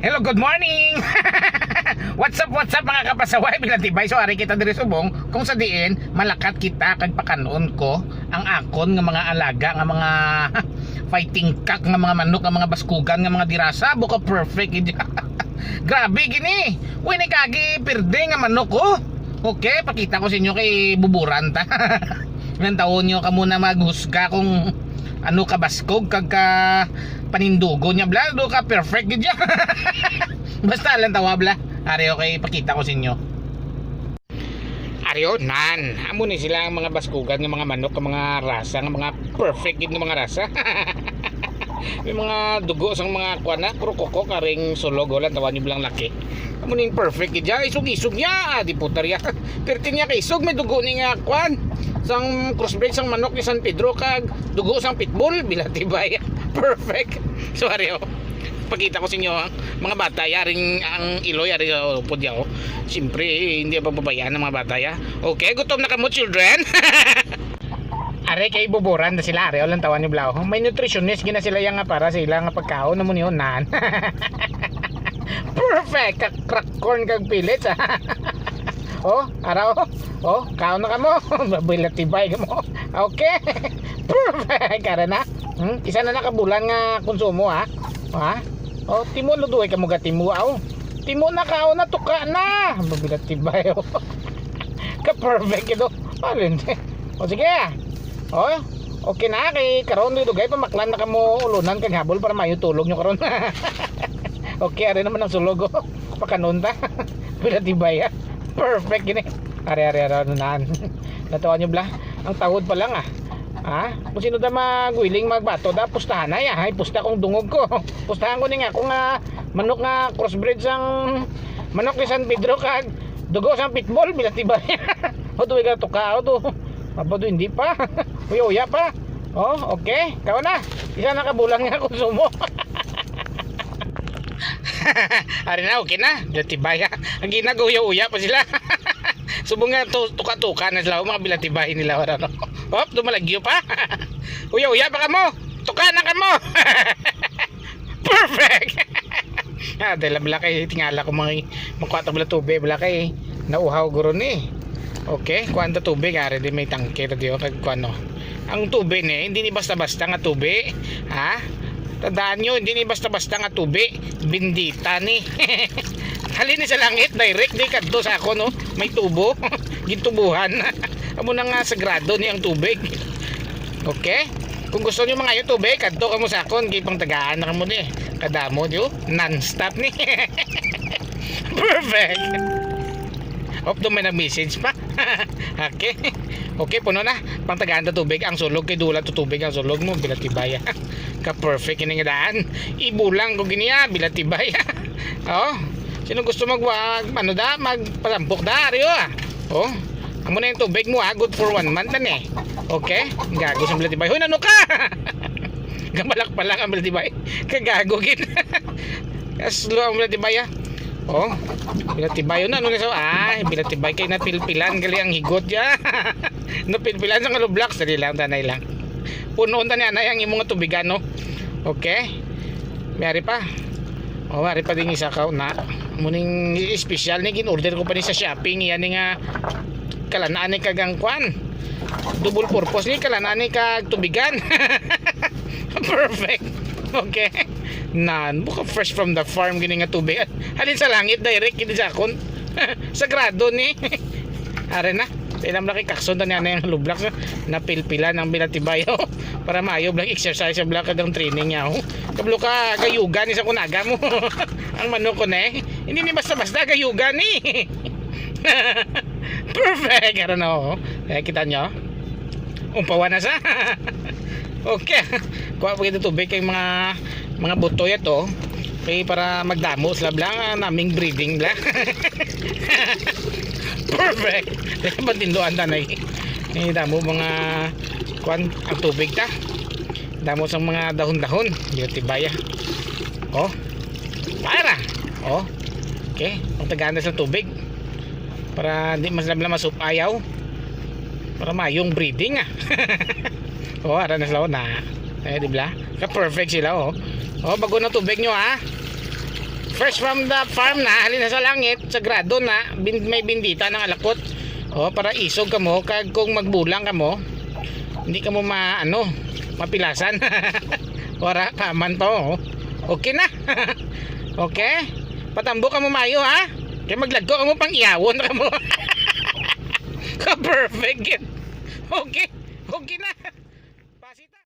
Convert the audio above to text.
Hello, good morning! What's up mga kapasaway? Bilatibay, so ari kita diri subong kung sa diin malakat kita kag pakanon ko ang akon nga mga alaga nga mga fighting cock nga mga manok nga mga baskugan nga mga dirasa buka perfect. Grabe gini. Uy ni kagi pirde nga manok ko. Okay, pakita ko sa inyo kay buburan ta. Ilang taon nyo ka muna maghusga kung ano ka baskog kag ka panindugo niya bla do ka perfect gid. Basta lang tawa bla. Ari okay, pakita ko sa inyo. Ari nan, amo ni sila ang mga baskugan ng mga manok, ng mga rasa, ng mga perfect gid ng mga rasa. May mga dugo sang mga kuana, krokoko karing sulog wala tawa niyo lang laki. Amo ning perfect gid ya, isog-isog niya, di putarya. Perti niya kay isog may dugo ni nga kuan. Sang crossbreed sang manok ni San Pedro kag dugo sang pitbull bilatibay. Perfect. So ari pakita ko sa inyo mga bata yaring ang iloy yari upod yaw. Siyempre hindi pababayaan ng mga bata ya. Okay, gutom na kamo children. Are kay buburan na sila are lang tawan ni Blau. May nutritionist gina sila yang nga para sila nga pagkaon na mo niyon nan. Perfect crack corn kag pellets. Oh, araw. Oh, kaon na kamo. Bilatibay kamo. Okay. Perfect kara na. Isa na nakabulan nga konsumo ha. Ha? Oh, timo luduay ka mo gatimo aw. Timo na kao na tuka na. Mabilat tibay oh. Ka perfect ito. Alin. O sige. Oh, okay na kay karon dugay pa maklan na kamo ulunan kag habol para mayo tulog nyo karon. Okay, ari naman ang sulog oh. Pakanon ta. Bilat tibay. Perfect gini. Ari nan. Natuwa nyo bla. Ang tawod pa lang ah. Ha? Kung sino da magwiling magbato da pustahan na ya, ay pusta kong dungog ko. Pustahan ko ni nga kung manok nga crossbreed sang manok ni San Pedro kag dugo sang pitbull bilatibay. O tuwi ka tuka o to. Mapado hindi pa. Uya pa. Oh, okay. Kaw na. Isa na kabulan nga konsumo. Ari na okay na. Bilatibay. Ang ginagaw-uya pa sila. Subong nga tuka-tuka na sila mga bilatibay nila ano. Hop, dumalagyo pa. Uya pa kamo. Tuka na kamo. Perfect. Dahil bala kay tingala ko mga magkwata bala tubig bala kay nauhaw guro ni. Okay, kuanta tubig ari di may tangke radio kag kuano. Ang tubig ni hindi ni basta-basta nga tubig, ha? Tandaan nyo, hindi ni basta-basta nga tubig, bindita ni. Halin ni sa langit direct di kadto sa ako no, may tubo, gintubuhan. Amo na nga sagrado ni ang tubig. Okay? Kung gusto niyo mga yung tubig, kadto kamo sa akon, gipang tagaan na kamo ni. Kadamo niyo, non-stop ni. Perfect. Hope do may na-message pa. Okay. Okay, puno na. Pang tagaan na tubig ang sulog kay dula to tubig ang sulog mo bilatibaya. Ka perfect ini nga daan. Ibulang ko giniya bilatibaya. Oh. Sino gusto ano da, magpalampok da ariyo ah. Oh. Amo na yung tubig mo ha, good for 1 month na eh. Okay? Gago sa bilatibay. Hoy, nano ka? Gamalak pala ang bilatibay. Kagago gin. Kaslo ang bilatibay ha. Oh, bilatibay yun. Ano na sa bilatibay kay napilpilan. Gali ang higot ya. Napilpilan sa kalublak. Sali lang, tanay lang. Punoon ta niya na yung imong tubigan no. Okay? Mayari pa. Oh, ari pa din isa ka na. Muning special ni gin-order ko pa ni sa shopping. Yan nga kalanaan ni kagang kwan. Double purpose ni kalanaan ni kag tubigan. Perfect. Okay. Buka fresh from the farm gini nga tubig. Halin sa langit direct gini sa akon. Sagrado ni. Are na. Tinam laki kakson ta niya na yung lublak na pilpilan ng bilatibayo para maayo blang exercise sa blak kadang training niya. Kablo ka gayugan ni sa kunaga mo. Ang manok ko na hindi ni basta-basta gayugan ni. Perfect. I don't know. Kita nyo. Umpawa na sa. Okay. Kuha po ito tubig kay mga buto ito. Okay, para magdamo sila blang naming breeding blang. Perfect. Patinduan ta na damo mga kuan ang tubig ta. Damo sa mga dahon-dahon. Bilatibaya. Oh. Para. Oh. Okay. Pagtagaan na sa tubig. Para di mas labla masupayaw para mayong breeding oh ara na sila na di ba ka perfect sila oh bago na tubig nyo ha Fresh from the farm na, halin na sa langit, sagrado na, may bindita ng alakot. Oh, para isog ka mo, kag kung magbulang ka mo, hindi ka mo mapilasan. Wala paman to. Oh. Okay na. Okay? Patambo ka mo mayo ha? Kaya maglagko ka mo pang iyawon ka mo. Perfect. Okay. Okay na.